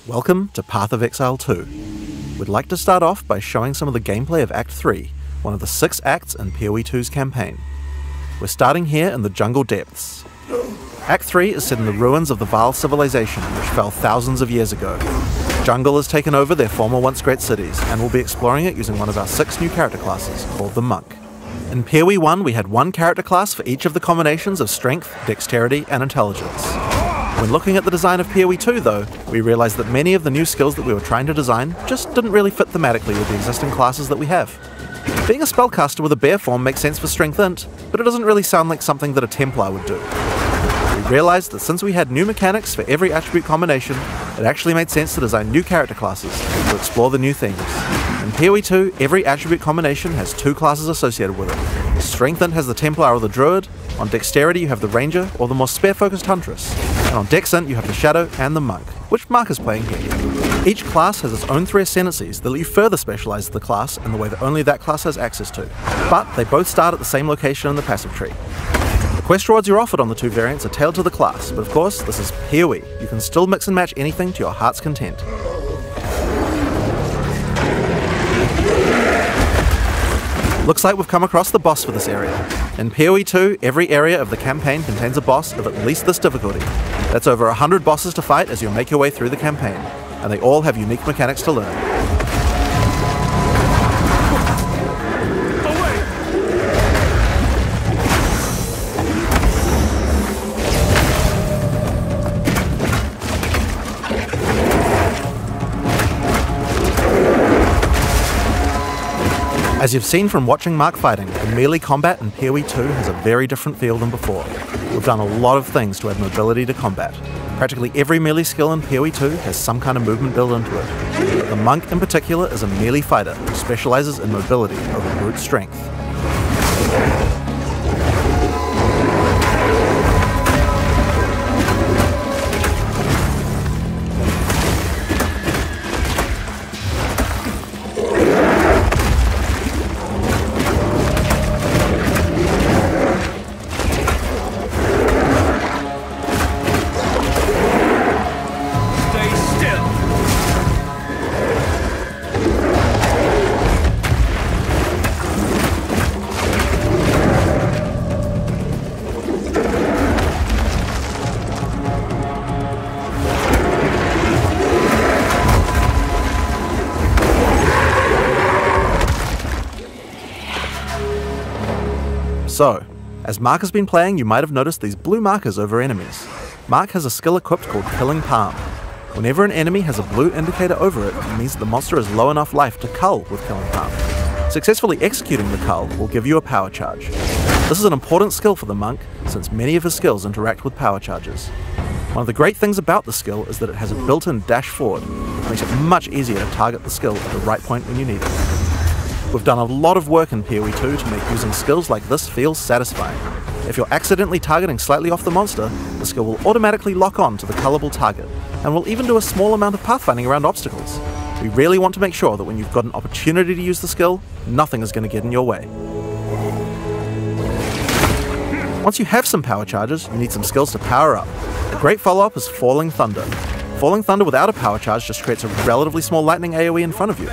Welcome to Path of Exile 2. We'd like to start off by showing some of the gameplay of Act 3, one of the 6 acts in PoE 2's campaign. We're starting here in the jungle depths. Act 3 is set in the ruins of the Vaal civilization, which fell thousands of years ago. Jungle has taken over their former once great cities, and we'll be exploring it using one of our 6 new character classes, called the Monk. In PoE 1, we had one character class for each of the combinations of Strength, Dexterity, and Intelligence. When looking at the design of PoE 2 though, we realised that many of the new skills that we were trying to design just didn't really fit thematically with the existing classes that we have. Being a spellcaster with a bear form makes sense for Strength Int, but it doesn't really sound like something that a Templar would do. We realised that since we had new mechanics for every attribute combination, it actually made sense to design new character classes to explore the new themes. In PoE 2, every attribute combination has 2 classes associated with it. Strength Int has the Templar or the Druid, on Dexterity you have the Ranger or the more spear-focused Huntress, and on Dex Int you have the Shadow and the Monk, which Mark is playing here. Each class has its own 3 ascendancies that let you further specialise the class in the way that only that class has access to, but they both start at the same location in the passive tree. The quest rewards you're offered on the 2 variants are tailored to the class, but of course this is PoE. You can still mix and match anything to your heart's content. Looks like we've come across the boss for this area. In PoE 2, every area of the campaign contains a boss of at least this difficulty. That's over 100 bosses to fight as you make your way through the campaign, and they all have unique mechanics to learn. As you've seen from watching Mark fighting, the melee combat in PoE 2 has a very different feel than before. We've done a lot of things to add mobility to combat. Practically every melee skill in PoE 2 has some kind of movement built into it. But the Monk in particular is a melee fighter who specialises in mobility over brute strength. So, as Mark has been playing, you might have noticed these blue markers over enemies. Mark has a skill equipped called Killing Palm. Whenever an enemy has a blue indicator over it, it means that the monster has low enough life to cull with Killing Palm. Successfully executing the cull will give you a power charge. This is an important skill for the Monk, since many of his skills interact with power charges. One of the great things about the skill is that it has a built-in dash forward, which makes it much easier to target the skill at the right point when you need it. We've done a lot of work in PoE 2 to make using skills like this feel satisfying. If you're accidentally targeting slightly off the monster, the skill will automatically lock on to the cullable target, and will even do a small amount of pathfinding around obstacles. We really want to make sure that when you've got an opportunity to use the skill, nothing is going to get in your way. Once you have some power charges, you need some skills to power up. A great follow-up is Falling Thunder. Falling Thunder without a power charge just creates a relatively small lightning AoE in front of you.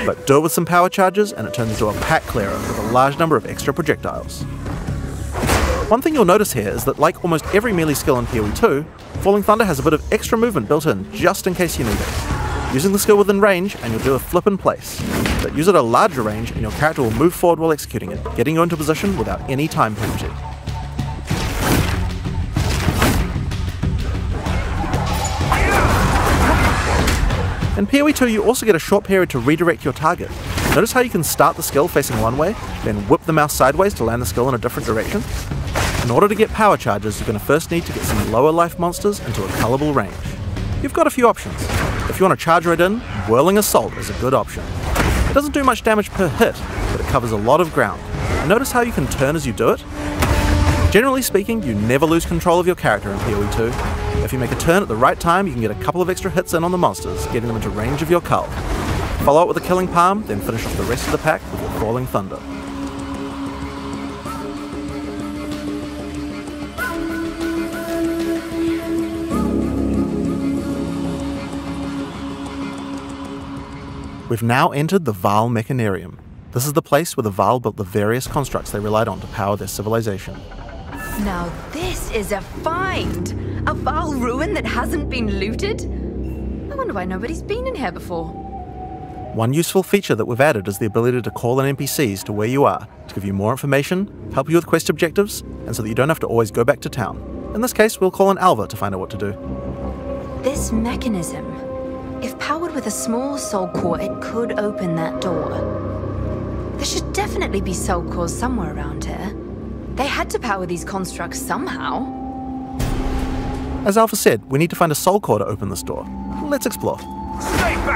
But do it with some power charges and it turns into a pack clearer with a large number of extra projectiles. One thing you'll notice here is that like almost every melee skill in PoE 2, Falling Thunder has a bit of extra movement built in just in case you need it. Using the skill within range and you'll do a flip in place, but use it at a larger range and your character will move forward while executing it, getting you into position without any time penalty. In PoE 2 you also get a short period to redirect your target. Notice how you can start the skill facing one way, then whip the mouse sideways to land the skill in a different direction? In order to get power charges, you're going to first need to get some lower life monsters into a cullable range. You've got a few options. If you want to charge right in, Whirling Assault is a good option. It doesn't do much damage per hit, but it covers a lot of ground. And notice how you can turn as you do it? Generally speaking, you never lose control of your character in PoE 2. If you make a turn at the right time, you can get a couple of extra hits in on the monsters, getting them into range of your cull. Follow up with a Killing Palm, then finish off the rest of the pack with your Falling Thunder. We've now entered the Vaal Mechanarium. This is the place where the Vaal built the various constructs they relied on to power their civilization. Now this is a find! A Vaal ruin that hasn't been looted? I wonder why nobody's been in here before. One useful feature that we've added is the ability to call in NPCs to where you are, to give you more information, help you with quest objectives, and so that you don't have to always go back to town. In this case, we'll call in Alva to find out what to do. This mechanism, if powered with a small soul core, it could open that door. There should definitely be soul cores somewhere around here. They had to power these constructs somehow. As Alpha said, we need to find a soul core to open this door. Let's explore.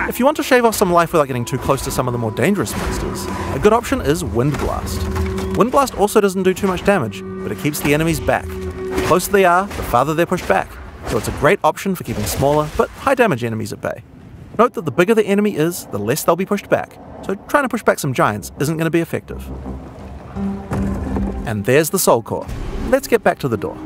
If you want to shave off some life without getting too close to some of the more dangerous monsters, a good option is Wind Blast. Wind Blast also doesn't do too much damage, but it keeps the enemies back. The closer they are, the farther they're pushed back, so it's a great option for keeping smaller but high damage enemies at bay. Note that the bigger the enemy is, the less they'll be pushed back, so trying to push back some giants isn't going to be effective. And there's the soul core. Let's get back to the door.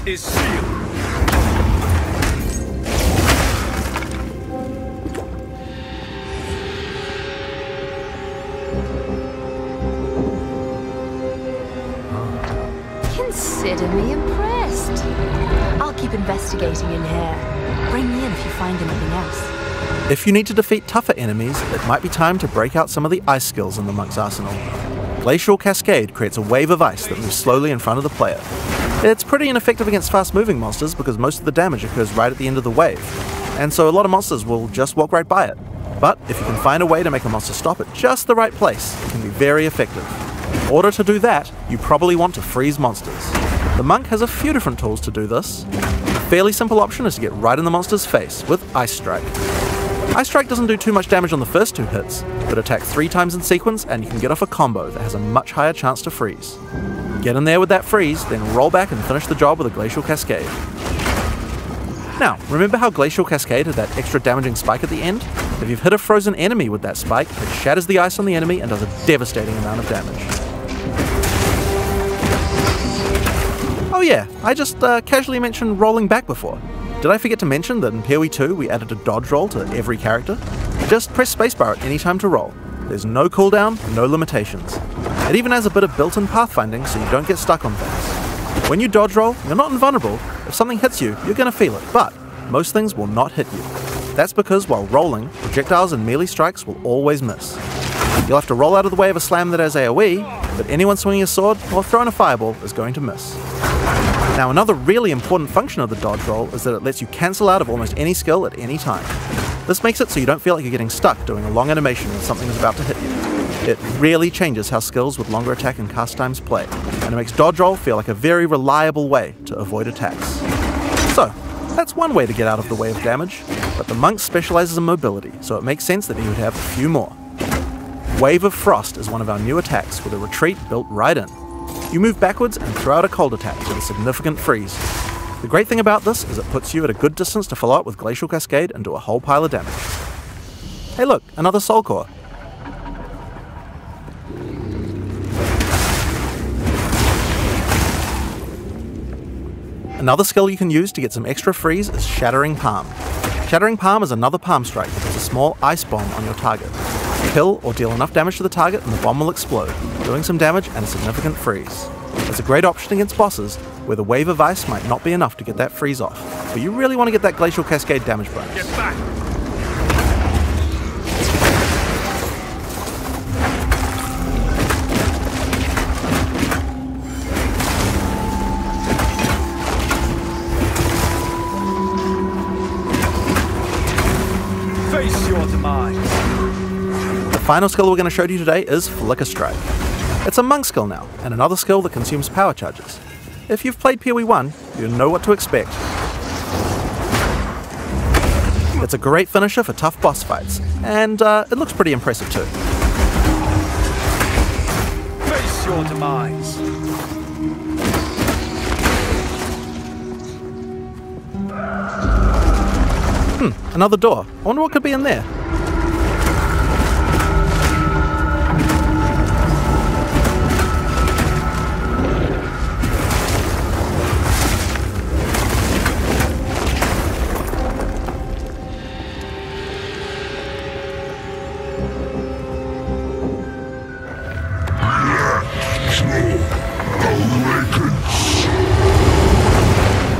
Is sealed. Consider me impressed. I'll keep investigating in here. Bring me in if you find anything else. If you need to defeat tougher enemies, it might be time to break out some of the ice skills in the monk's arsenal. Glacial Cascade creates a wave of ice that moves slowly in front of the player. It's pretty ineffective against fast-moving monsters because most of the damage occurs right at the end of the wave, and so a lot of monsters will just walk right by it. But if you can find a way to make a monster stop at just the right place, it can be very effective. In order to do that, you probably want to freeze monsters. The monk has a few different tools to do this. A fairly simple option is to get right in the monster's face with Ice Strike. Ice Strike doesn't do too much damage on the first 2 hits, but attack 3 times in sequence and you can get off a combo that has a much higher chance to freeze. Get in there with that freeze, then roll back and finish the job with a Glacial Cascade. Now, remember how Glacial Cascade had that extra damaging spike at the end? If you've hit a frozen enemy with that spike, it shatters the ice on the enemy and does a devastating amount of damage. Oh yeah, I just casually mentioned rolling back before. Did I forget to mention that in PoE 2 we added a dodge roll to every character? Just press spacebar at any time to roll. There's no cooldown, no limitations. It even has a bit of built-in pathfinding so you don't get stuck on things. When you dodge roll, you're not invulnerable. If something hits you, you're going to feel it, but most things will not hit you. That's because while rolling, projectiles and melee strikes will always miss. You'll have to roll out of the way of a slam that has AoE, but anyone swinging a sword or throwing a fireball is going to miss. Now another really important function of the dodge roll is that it lets you cancel out of almost any skill at any time. This makes it so you don't feel like you're getting stuck doing a long animation when something is about to hit you. It really changes how skills with longer attack and cast times play, and it makes dodge roll feel like a very reliable way to avoid attacks. So, that's one way to get out of the way of damage, but the monk specializes in mobility, so it makes sense that he would have a few more. Wave of Frost is one of our new attacks with a retreat built right in. You move backwards and throw out a cold attack with a significant freeze. The great thing about this is it puts you at a good distance to follow up with Glacial Cascade and do a whole pile of damage. Hey look, another soul core. Another skill you can use to get some extra freeze is Shattering Palm. Shattering Palm is another palm strike that puts a small ice bomb on your target. Kill or deal enough damage to the target and the bomb will explode, doing some damage and a significant freeze. It's a great option against bosses where the wave of ice might not be enough to get that freeze off, but you really want to get that Glacial Cascade damage bonus. Get back! Face your demise. The final skill we're going to show you today is Flicker Strike. It's a monk skill now, and another skill that consumes power charges. If you've played PoE 1, you know what to expect. It's a great finisher for tough boss fights, and it looks pretty impressive too. Face your demise. Another door. I wonder what could be in there.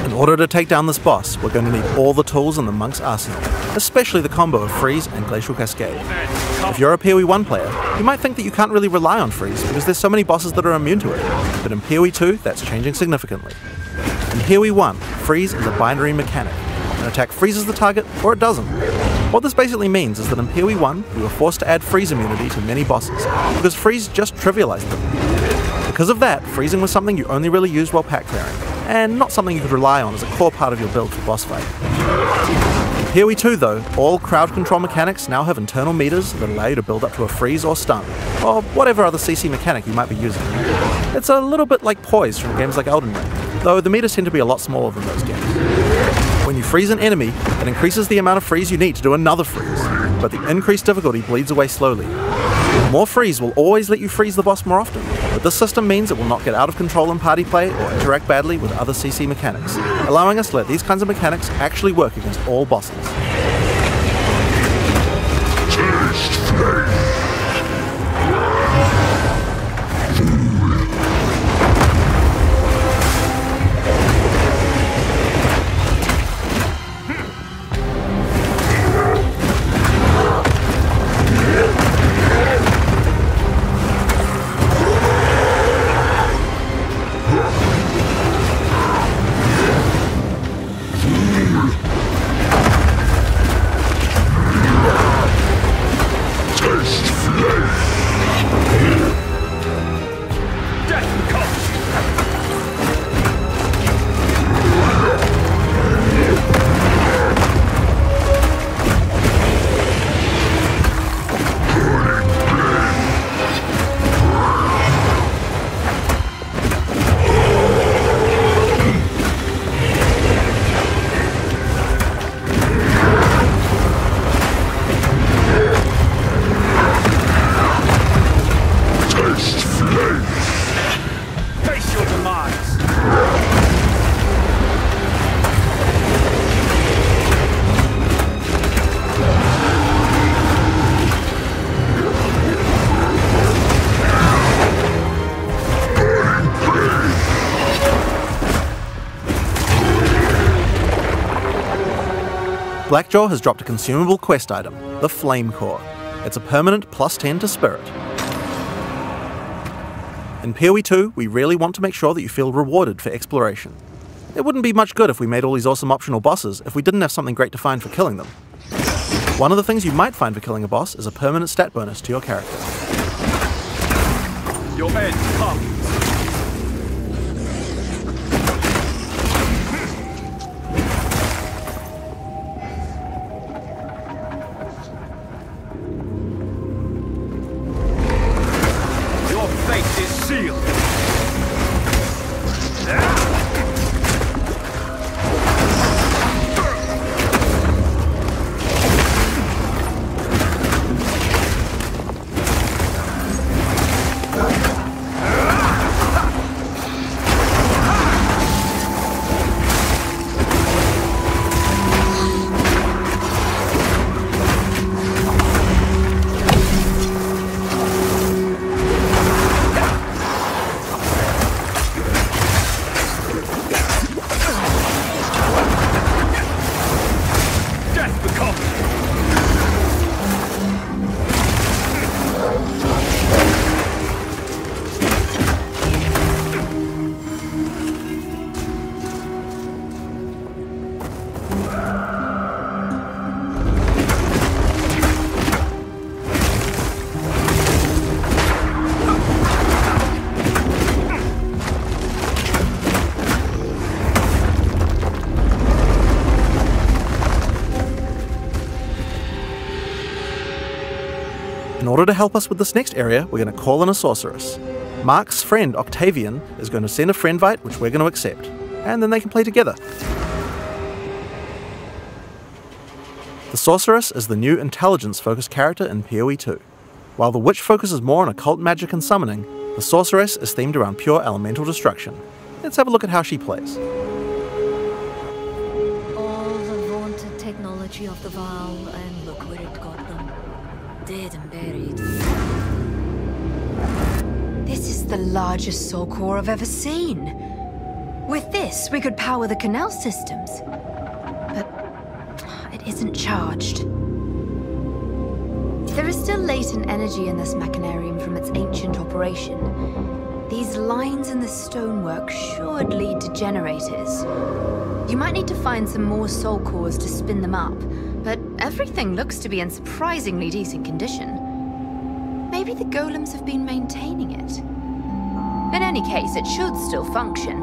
In order to take down this boss, we're going to need all the tools in the monk's arsenal, especially the combo of Freeze and Glacial Cascade. If you're a PoE 1 player, you might think that you can't really rely on Freeze because there's so many bosses that are immune to it, but in PoE 2 that's changing significantly. In PoE 1, Freeze is a binary mechanic. An attack freezes the target, or it doesn't. What this basically means is that in PoE 1, we were forced to add freeze immunity to many bosses, because freeze just trivialized them. Because of that, freezing was something you only really used while pack clearing, and not something you could rely on as a core part of your build for boss fight. In PoE 2 though, all crowd control mechanics now have internal meters that allow you to build up to a freeze or stun, or whatever other CC mechanic you might be using. It's a little bit like poise from games like Elden Ring, though the meters tend to be a lot smaller than those games. When you freeze an enemy, it increases the amount of freeze you need to do another freeze, but the increased difficulty bleeds away slowly. More freeze will always let you freeze the boss more often, but this system means it will not get out of control in party play or interact badly with other CC mechanics, allowing us to let these kinds of mechanics actually work against all bosses. Blackjaw has dropped a consumable quest item, the Flame Core. It's a permanent +10 to Spirit. In PoE 2, we really want to make sure that you feel rewarded for exploration. It wouldn't be much good if we made all these awesome optional bosses if we didn't have something great to find for killing them. One of the things you might find for killing a boss is a permanent stat bonus to your character. Your end comes. In order to help us with this next area, we're going to call in a sorceress. Mark's friend Octavian is going to send a friendvite, which we're going to accept, and then they can play together. The Sorceress is the new intelligence-focused character in PoE 2. While the Witch focuses more on occult magic and summoning, the Sorceress is themed around pure elemental destruction. Let's have a look at how she plays. All the vaunted technology of the Val, and look where it got them. Dead and buried. This is the largest soul core I've ever seen. With this, we could power the canal systems. But it isn't charged. There is still latent energy in this machinarium from its ancient operation. These lines in the stonework should lead to generators. You might need to find some more soul cores to spin them up, but everything looks to be in surprisingly decent condition. Maybe the golems have been maintaining it. In any case, it should still function.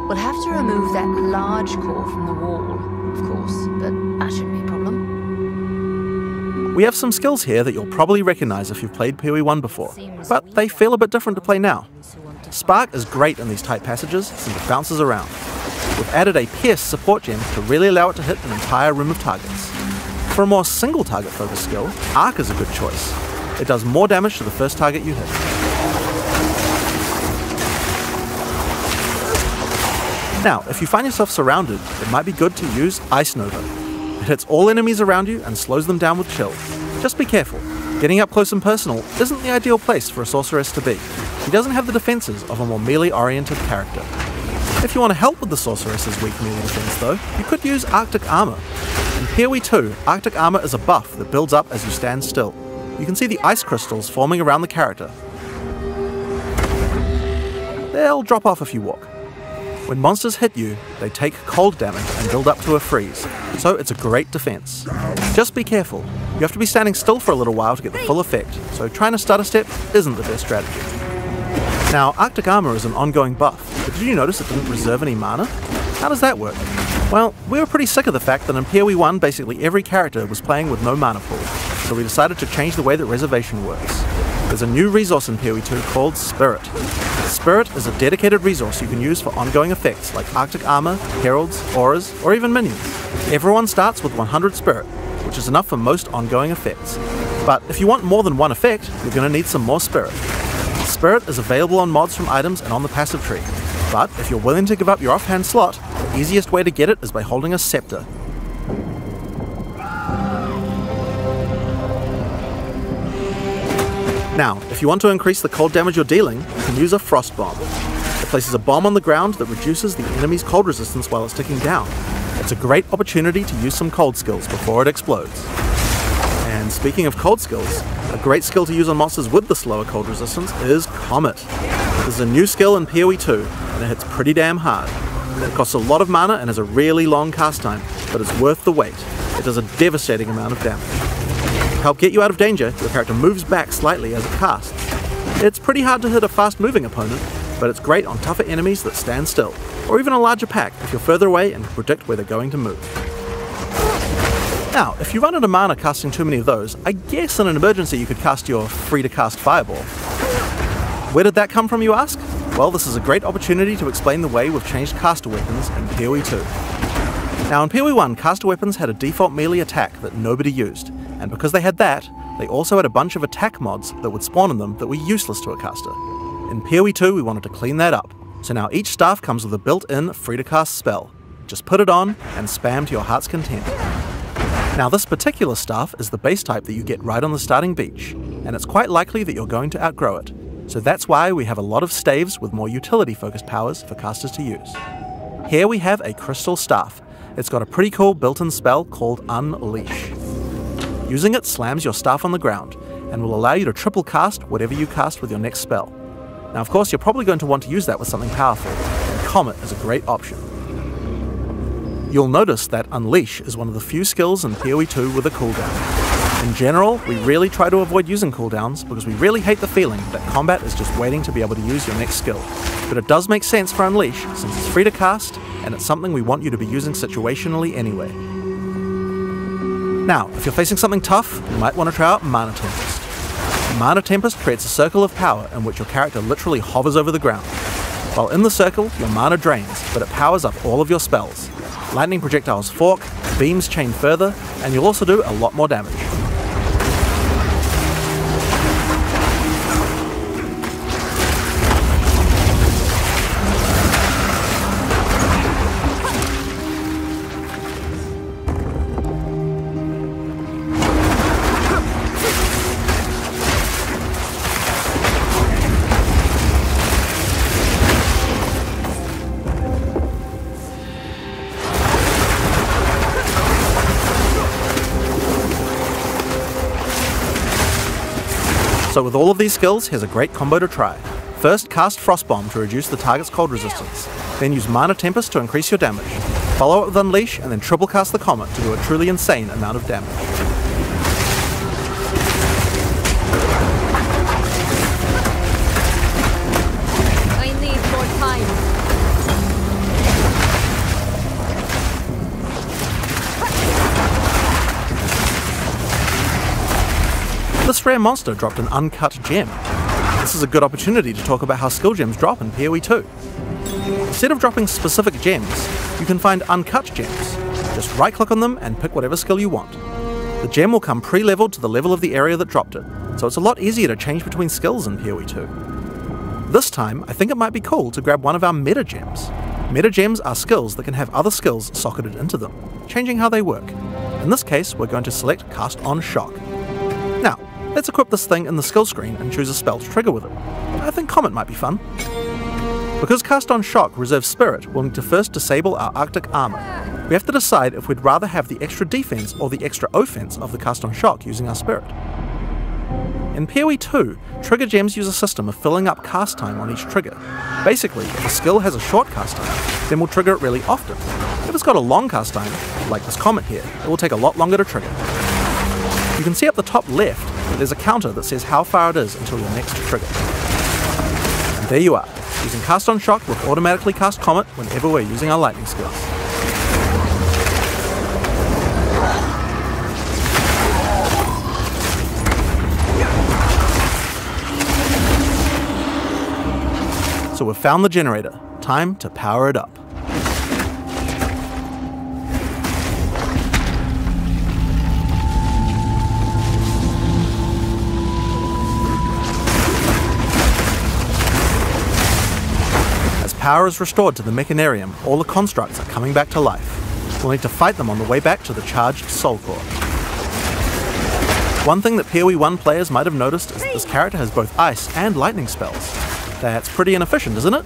We'll have to remove that large core from the wall, of course, but that shouldn't be a problem. We have some skills here that you'll probably recognise if you've played PoE 1 before, but they feel a bit different to play now. Spark is great in these tight passages since it bounces around. We've added a Pierce support gem to really allow it to hit an entire room of targets. For a more single target focused skill, Arc is a good choice. It does more damage to the first target you hit. Now, if you find yourself surrounded, it might be good to use Ice Nova. It hits all enemies around you and slows them down with chill. Just be careful. Getting up close and personal isn't the ideal place for a sorceress to be. She doesn't have the defenses of a more melee-oriented character. If you want to help with the sorceress's weak melee defense though, you could use Arctic Armor. In PoE 2, Arctic Armor is a buff that builds up as you stand still. You can see the ice crystals forming around the character. They'll drop off if you walk. When monsters hit you, they take cold damage and build up to a freeze, so it's a great defense. Just be careful. You have to be standing still for a little while to get the full effect, so trying to stutter step isn't the best strategy. Now, Arctic Armor is an ongoing buff, but did you notice it didn't reserve any mana? How does that work? Well, we were pretty sick of the fact that in PoE 1 basically every character was playing with no mana pool, so we decided to change the way that reservation works. There's a new resource in PoE 2 called Spirit. Spirit is a dedicated resource you can use for ongoing effects like Arctic Armor, Heralds, Auras, or even Minions. Everyone starts with 100 Spirit, which is enough for most ongoing effects. But if you want more than one effect, you're going to need some more Spirit. Spirit is available on mods from items and on the passive tree, but if you're willing to give up your offhand slot, the easiest way to get it is by holding a Scepter. Now, if you want to increase the cold damage you're dealing, you can use a Frost Bomb. It places a bomb on the ground that reduces the enemy's cold resistance while it's ticking down. It's a great opportunity to use some cold skills before it explodes. And speaking of cold skills, a great skill to use on monsters with the slower cold resistance is Comet. This is a new skill in PoE 2, and it hits pretty damn hard. It costs a lot of mana and has a really long cast time, but it's worth the wait. It does a devastating amount of damage. To help get you out of danger, your character moves back slightly as it casts. It's pretty hard to hit a fast-moving opponent, but it's great on tougher enemies that stand still, or even a larger pack if you're further away and can predict where they're going to move. Now, if you run out of mana casting too many of those, I guess in an emergency you could cast your free-to-cast Fireball. Where did that come from, you ask? Well, this is a great opportunity to explain the way we've changed caster weapons in PoE 2. Now in PoE 1, caster weapons had a default melee attack that nobody used, and because they had that, they also had a bunch of attack mods that would spawn in them that were useless to a caster. In PoE 2 we wanted to clean that up, so now each staff comes with a built-in free-to-cast spell. Just put it on and spam to your heart's content. Now this particular staff is the base type that you get right on the starting beach, and it's quite likely that you're going to outgrow it, so that's why we have a lot of staves with more utility-focused powers for casters to use. Here we have a crystal staff. It's got a pretty cool built-in spell called Unleash. Using it slams your staff on the ground, and will allow you to triple cast whatever you cast with your next spell. Now of course you're probably going to want to use that with something powerful, and Comet is a great option. You'll notice that Unleash is one of the few skills in PoE 2 with a cooldown. In general, we really try to avoid using cooldowns because we really hate the feeling that combat is just waiting to be able to use your next skill. But it does make sense for Unleash since it's free to cast, and it's something we want you to be using situationally anyway. Now, if you're facing something tough, you might want to try out Mana Tempest. Mana Tempest creates a circle of power in which your character literally hovers over the ground. While in the circle, your mana drains, but it powers up all of your spells. Lightning projectiles fork, the beams chain further, and you'll also do a lot more damage. So with all of these skills, here's a great combo to try. First, cast Frost Bomb to reduce the target's cold resistance. Then use Mana Tempest to increase your damage. Follow up with Unleash, and then triple cast the Comet to do a truly insane amount of damage. I need more time. This rare monster dropped an uncut gem. This is a good opportunity to talk about how skill gems drop in PoE 2. Instead of dropping specific gems, you can find uncut gems. Just right-click on them and pick whatever skill you want. The gem will come pre-leveled to the level of the area that dropped it, so it's a lot easier to change between skills in PoE 2. This time, I think it might be cool to grab one of our meta gems. Meta gems are skills that can have other skills socketed into them, changing how they work. In this case, we're going to select Cast on Shock. Now, let's equip this thing in the skill screen and choose a spell to trigger with it. I think Comet might be fun. Because Cast on Shock reserves Spirit, we'll need to first disable our Arctic armor. We have to decide if we'd rather have the extra defense or the extra offense of the Cast on Shock using our Spirit. In PoE 2, trigger gems use a system of filling up cast time on each trigger. Basically, if a skill has a short cast time, then we'll trigger it really often. If it's got a long cast time, like this Comet here, it will take a lot longer to trigger. You can see up the top left that there's a counter that says how far it is until your next trigger. And there you are. Using Cast on Shock, we'll automatically cast Comet whenever we're using our lightning skills. So we've found the generator. Time to power it up. Power is restored to the Mechanarium, all the constructs are coming back to life. We'll need to fight them on the way back to the charged Soul Core. One thing that PoE 1 players might have noticed is that this character has both ice and lightning spells. That's pretty inefficient, isn't it?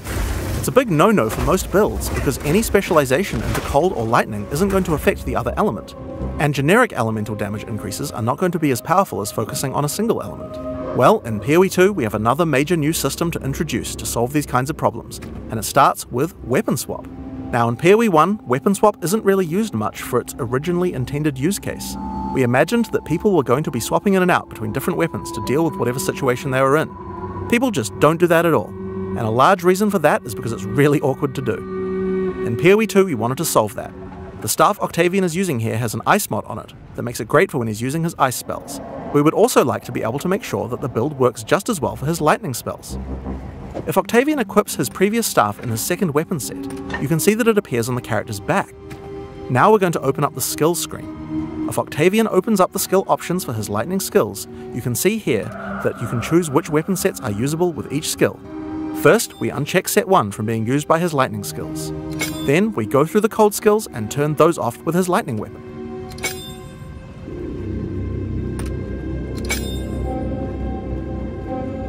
It's a big no-no for most builds, because any specialization into cold or lightning isn't going to affect the other element. And generic elemental damage increases are not going to be as powerful as focusing on a single element. Well, in PoE 2 we have another major new system to introduce to solve these kinds of problems, and it starts with Weapon Swap. Now in PoE 1, Weapon Swap isn't really used much for its originally intended use case. We imagined that people were going to be swapping in and out between different weapons to deal with whatever situation they were in. People just don't do that at all, and a large reason for that is because it's really awkward to do. In PoE 2 we wanted to solve that. The staff Octavian is using here has an ice mod on it that makes it great for when he's using his ice spells. We would also like to be able to make sure that the build works just as well for his lightning spells. If Octavian equips his previous staff in his second weapon set, you can see that it appears on the character's back. Now we're going to open up the skills screen. If Octavian opens up the skill options for his lightning skills, you can see here that you can choose which weapon sets are usable with each skill. First, we uncheck set 1 from being used by his lightning skills. Then we go through the cold skills and turn those off with his lightning weapon.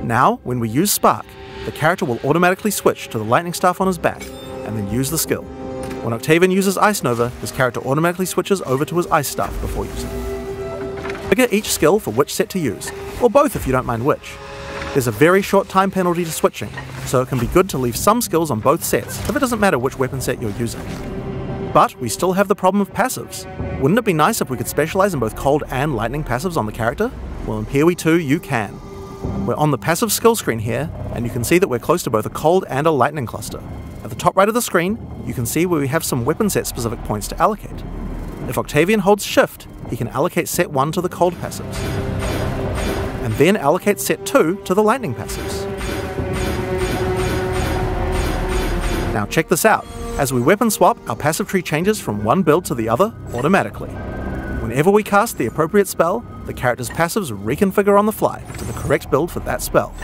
Now, when we use Spark, the character will automatically switch to the lightning staff on his back, and then use the skill. When Octavian uses Ice Nova, his character automatically switches over to his ice staff before using it. Figure each skill for which set to use, or both if you don't mind which. There's a very short time penalty to switching, so it can be good to leave some skills on both sets if it doesn't matter which weapon set you're using. But we still have the problem of passives. Wouldn't it be nice if we could specialize in both cold and lightning passives on the character? Well, in PoE 2 you can. We're on the passive skill screen here, and you can see that we're close to both a cold and a lightning cluster. At the top right of the screen, you can see where we have some weapon set specific points to allocate. If Octavian holds shift, he can allocate set 1 to the cold passives, and then allocate set 2 to the lightning passives. Now check this out. As we weapon swap, our passive tree changes from one build to the other automatically. Whenever we cast the appropriate spell, the character's passives reconfigure on the fly to the correct build for that spell.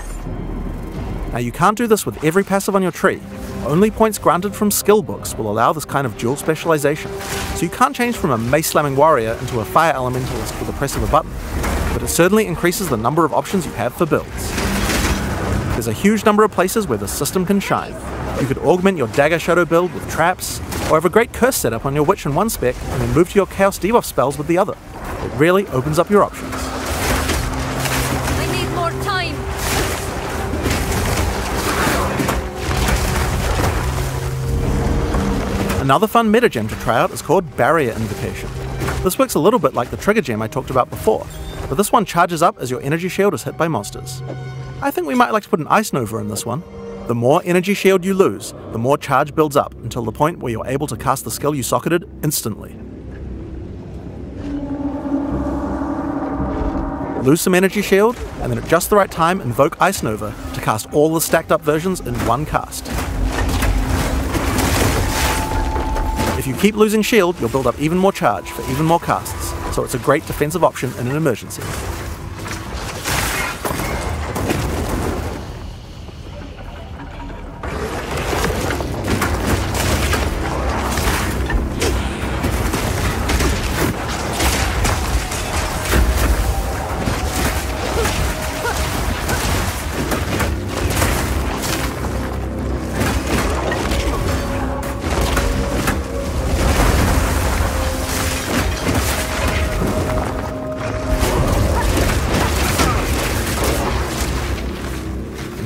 Now you can't do this with every passive on your tree. Only points granted from skill books will allow this kind of dual specialization, so you can't change from a mace-slamming warrior into a fire elementalist with the press of a button, but it certainly increases the number of options you have for builds. There's a huge number of places where the system can shine. You could augment your Dagger Shadow build with traps, or have a great curse setup on your Witch in one spec and then move to your Chaos debuff spells with the other. It really opens up your options. I need more time. Another fun meta gem to try out is called Barrier Invocation. This works a little bit like the trigger gem I talked about before, but this one charges up as your energy shield is hit by monsters. I think we might like to put an Ice Nova in this one. The more energy shield you lose, the more charge builds up until the point where you're able to cast the skill you socketed instantly. Lose some energy shield, and then at just the right time invoke Ice Nova to cast all the stacked up versions in one cast. If you keep losing shield, you'll build up even more charge for even more casts, so it's a great defensive option in an emergency.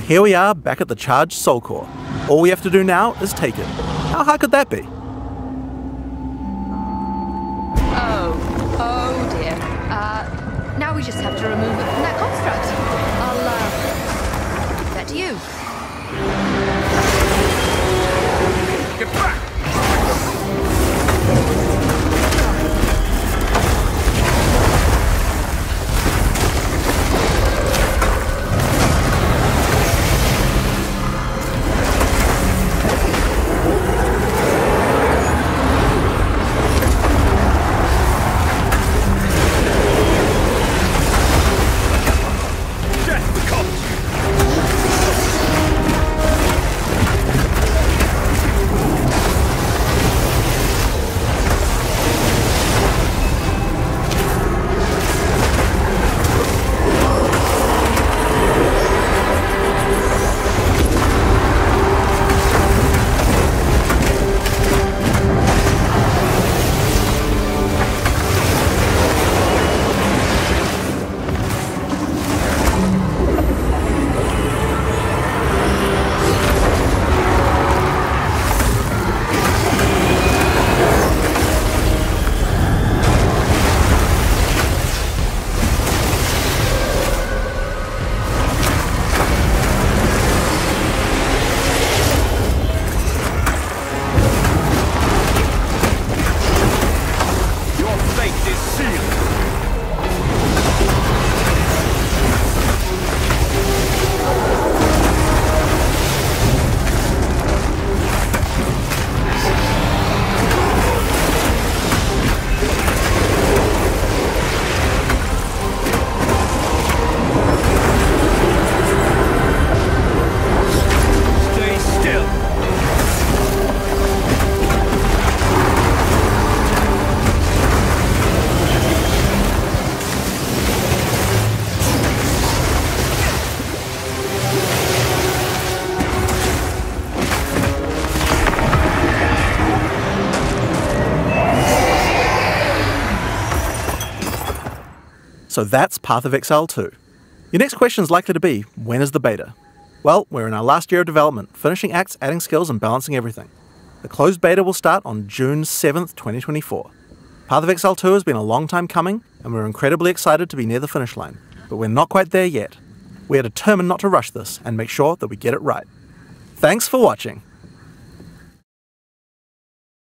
Here we are, back at the charged Soul Core. All we have to do now is take it. How hard could that be? Oh dear. Now we just have to remove that construct. I'll give that to you. Get back! So that's Path of Exile 2. Your next question is likely to be, when is the beta? Well, we're in our last year of development, finishing acts, adding skills and balancing everything. The closed beta will start on June 7th, 2024. Path of Exile 2 has been a long time coming, and we're incredibly excited to be near the finish line, but we're not quite there yet. We are determined not to rush this and make sure that we get it right. Thanks for watching.